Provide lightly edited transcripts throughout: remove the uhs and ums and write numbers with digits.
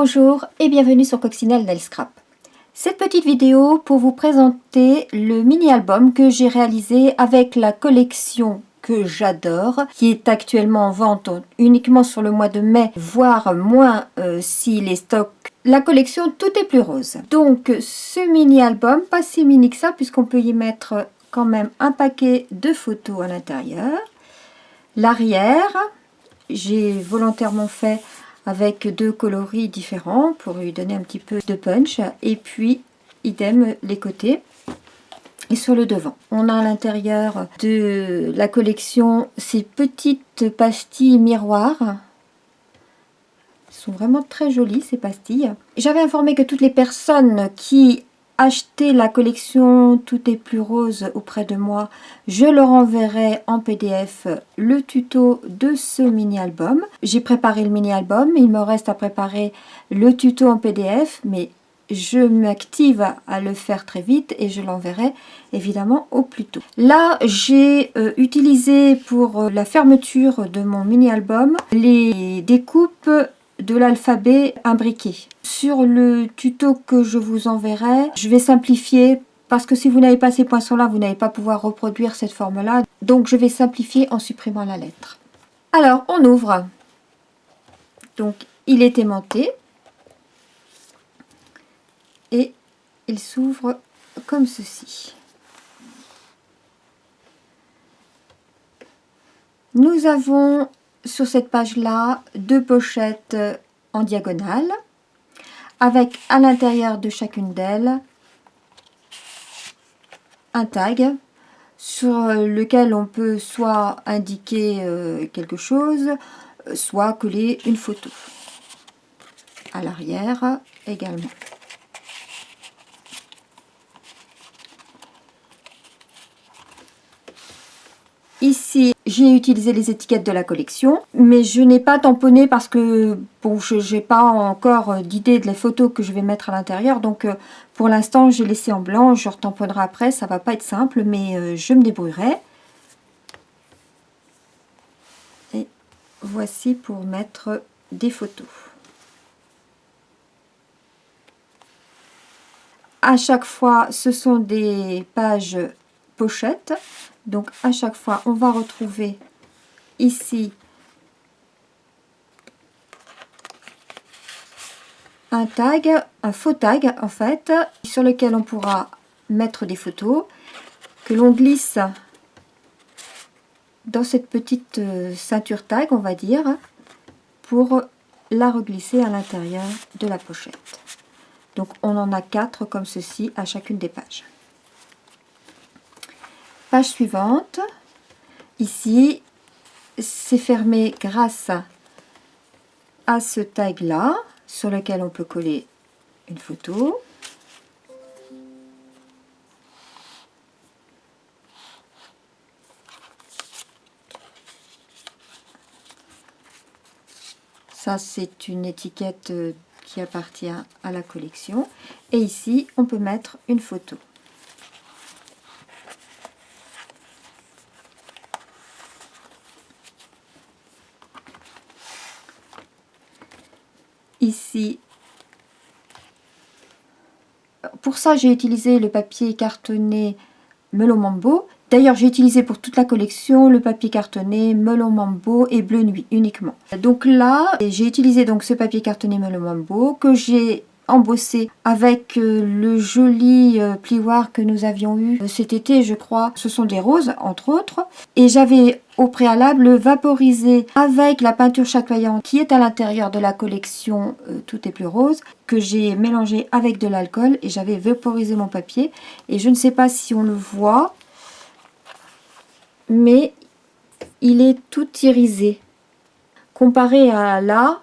Bonjour et bienvenue sur Coccinelle Nail Scrap. Cette petite vidéo pour vous présenter le mini-album que j'ai réalisé avec la collection que j'adore, qui est actuellement en vente uniquement sur le mois de mai, voire moins si les stocks. La collection Tout est plus rose. Donc ce mini-album, pas si mini que ça puisqu'on peut y mettre quand même un paquet de photos à l'intérieur. L'arrière, j'ai volontairement fait avec deux coloris différents pour lui donner un petit peu de punch, et puis idem les côtés et sur le devant. On a à l'intérieur de la collection ces petites pastilles miroirs. Elles sont vraiment très jolies ces pastilles. J'avais informé que toutes les personnes qui achetaient la collection Tout est plus rose auprès de moi, je leur enverrai en PDF le tuto de ce mini-album. J'ai préparé le mini-album, il me reste à préparer le tuto en PDF, mais je m'active à le faire très vite et je l'enverrai évidemment au plus tôt. Là, j'ai utilisé pour la fermeture de mon mini-album les découpes de l'alphabet imbriqué. Sur le tuto que je vous enverrai, je vais simplifier parce que si vous n'avez pas ces poinçons-là, vous n'allez pas pouvoir reproduire cette forme-là. Donc je vais simplifier en supprimant la lettre. Alors, on ouvre. Donc, il est aimanté. Et il s'ouvre comme ceci. Nous avons sur cette page-là deux pochettes en diagonale, avec à l'intérieur de chacune d'elles un tag sur lequel on peut soit indiquer quelque chose, soit coller une photo. À l'arrière également. Ici, j'ai utilisé les étiquettes de la collection, mais je n'ai pas tamponné parce que bon, je n'ai pas encore d'idée de les photos que je vais mettre à l'intérieur. Donc, pour l'instant, j'ai laissé en blanc. Je retamponnerai après. Ça va pas être simple, mais je me débrouillerai. Et voici pour mettre des photos. À chaque fois, ce sont des pages pochettes. Donc à chaque fois, on va retrouver ici un tag, un faux tag en fait, sur lequel on pourra mettre des photos que l'on glisse dans cette petite ceinture tag, on va dire, pour la reglisser à l'intérieur de la pochette. Donc on en a 4 comme ceci à chacune des pages. Page suivante, ici, c'est fermé grâce à ce tag là, sur lequel on peut coller une photo. Ça, c'est une étiquette qui appartient à la collection. Et ici, on peut mettre une photo. Ici, pour ça j'ai utilisé le papier cartonné Melon Mambo. D'ailleurs j'ai utilisé pour toute la collection le papier cartonné Melon Mambo et Bleu Nuit uniquement. Donc là j'ai utilisé donc ce papier cartonné Melon Mambo que j'ai embossé avec le joli plioir que nous avions eu cet été, je crois. Ce sont des roses entre autres, et j'avais au préalable vaporisé avec la peinture chatoyante qui est à l'intérieur de la collection Tout est plus rose, que j'ai mélangé avec de l'alcool, et j'avais vaporisé mon papier. Et je ne sais pas si on le voit, mais il est tout irisé comparé à là.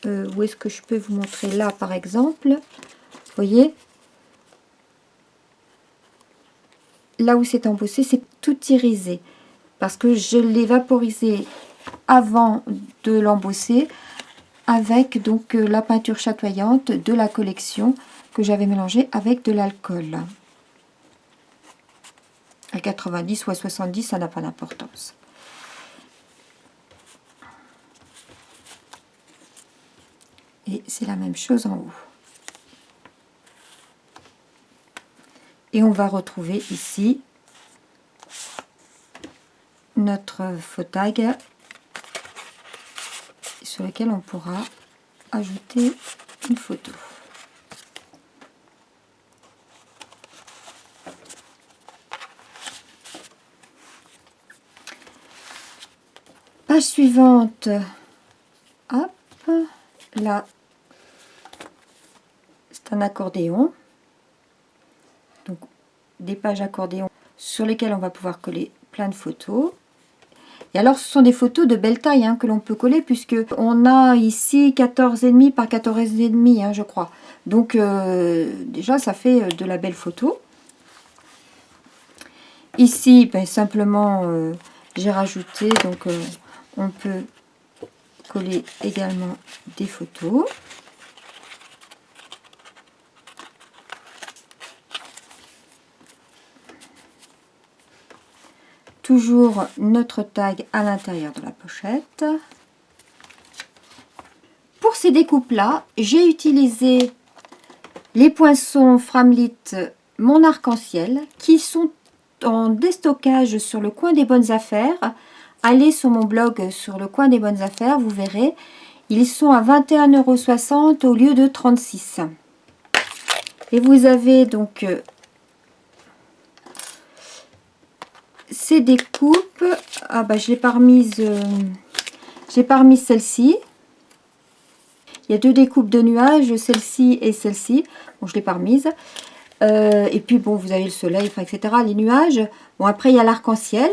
Où est-ce que je peux vous montrer? Là par exemple, vous voyez, là où c'est embossé, c'est tout irisé parce que je l'ai vaporisé avant de l'embosser avec donc la peinture chatoyante de la collection que j'avais mélangée avec de l'alcool. À 90 ou à 70, ça n'a pas d'importance. Et c'est la même chose en haut. Et on va retrouver ici notre faux tag sur lequel on pourra ajouter une photo. Page suivante. Hop, là, c'est un accordéon. Donc, des pages accordéon sur lesquelles on va pouvoir coller plein de photos. Et alors, ce sont des photos de belle taille hein, que l'on peut coller, puisque on a ici 14,5 par 14,5, hein, je crois. Donc, déjà, ça fait de la belle photo. Ici, ben, simplement, j'ai rajouté, donc on peut coller également des photos. Toujours notre tag à l'intérieur de la pochette. Pour ces découpes-là, j'ai utilisé les poinçons Framlit Mon Arc-en-Ciel qui sont en déstockage sur le coin des bonnes affaires. Allez sur mon blog sur le coin des bonnes affaires, vous verrez. Ils sont à 21,60 € au lieu de 36 €. Et vous avez donc ces découpes. Ah bah je l'ai pas remise. J'ai pas remis celle-ci. Il y a deux découpes de nuages, celle-ci et celle-ci. Bon, je l'ai pas remise. Et puis bon, vous avez le soleil, enfin, etc. Les nuages. Bon, après il y a l'arc-en-ciel.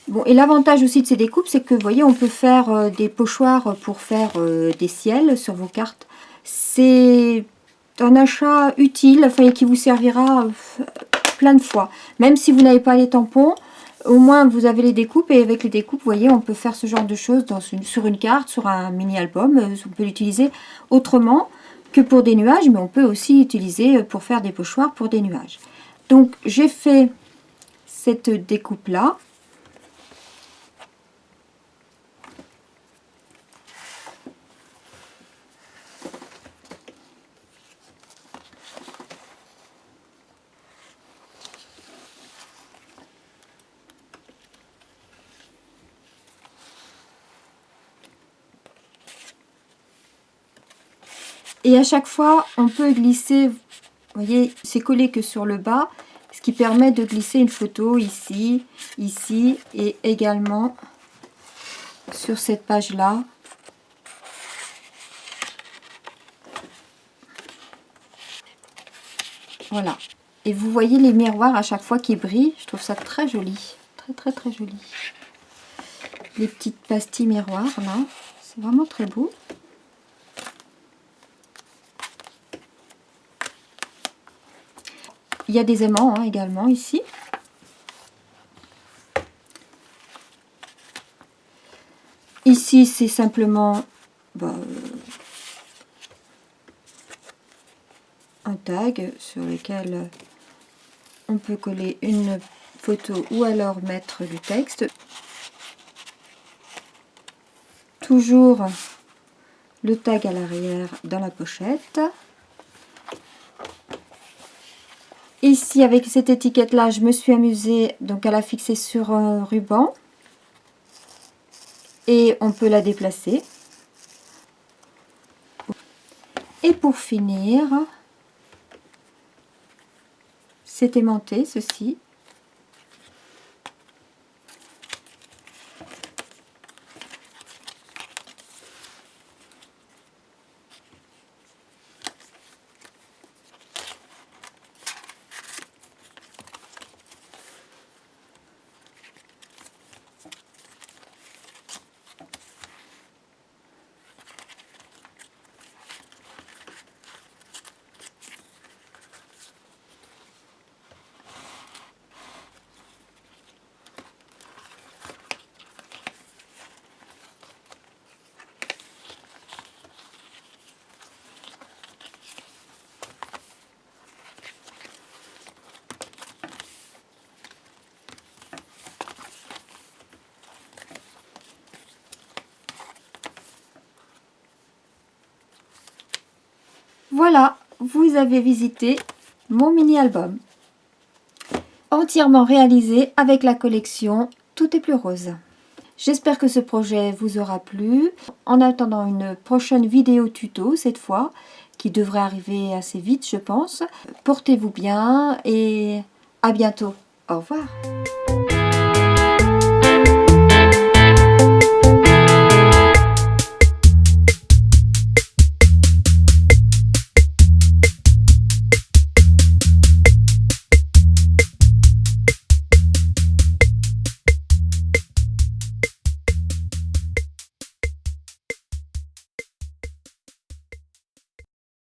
Bon, et l'avantage aussi de ces découpes, c'est que vous voyez, on peut faire des pochoirs pour faire des ciels sur vos cartes. C'est un achat utile, enfin, qui vous servira plein de fois. Même si vous n'avez pas les tampons, au moins vous avez les découpes, et avec les découpes, vous voyez, on peut faire ce genre de choses sur une carte, sur un mini-album. On peut l'utiliser autrement que pour des nuages, mais on peut aussi l'utiliser pour faire des pochoirs pour des nuages. Donc, j'ai fait cette découpe-là. Et à chaque fois, on peut glisser, vous voyez, c'est collé que sur le bas, ce qui permet de glisser une photo ici, ici, et également sur cette page-là. Voilà. Et vous voyez les miroirs à chaque fois qui brillent. Je trouve ça très joli. Très, très, très joli. Les petites pastilles miroirs, là. C'est vraiment très beau. Il y a des aimants hein, également ici. Ici, c'est simplement un tag sur lequel on peut coller une photo ou alors mettre du texte. Toujours le tag à l'arrière dans la pochette. Ici, avec cette étiquette-là, je me suis amusée donc à la fixer sur un ruban. Et on peut la déplacer. Et pour finir, c'est aimanté, ceci. Voilà, vous avez visité mon mini-album. Entièrement réalisé avec la collection Tout est plus rose. J'espère que ce projet vous aura plu. En attendant une prochaine vidéo tuto cette fois, qui devrait arriver assez vite je pense. Portez-vous bien et à bientôt. Au revoir.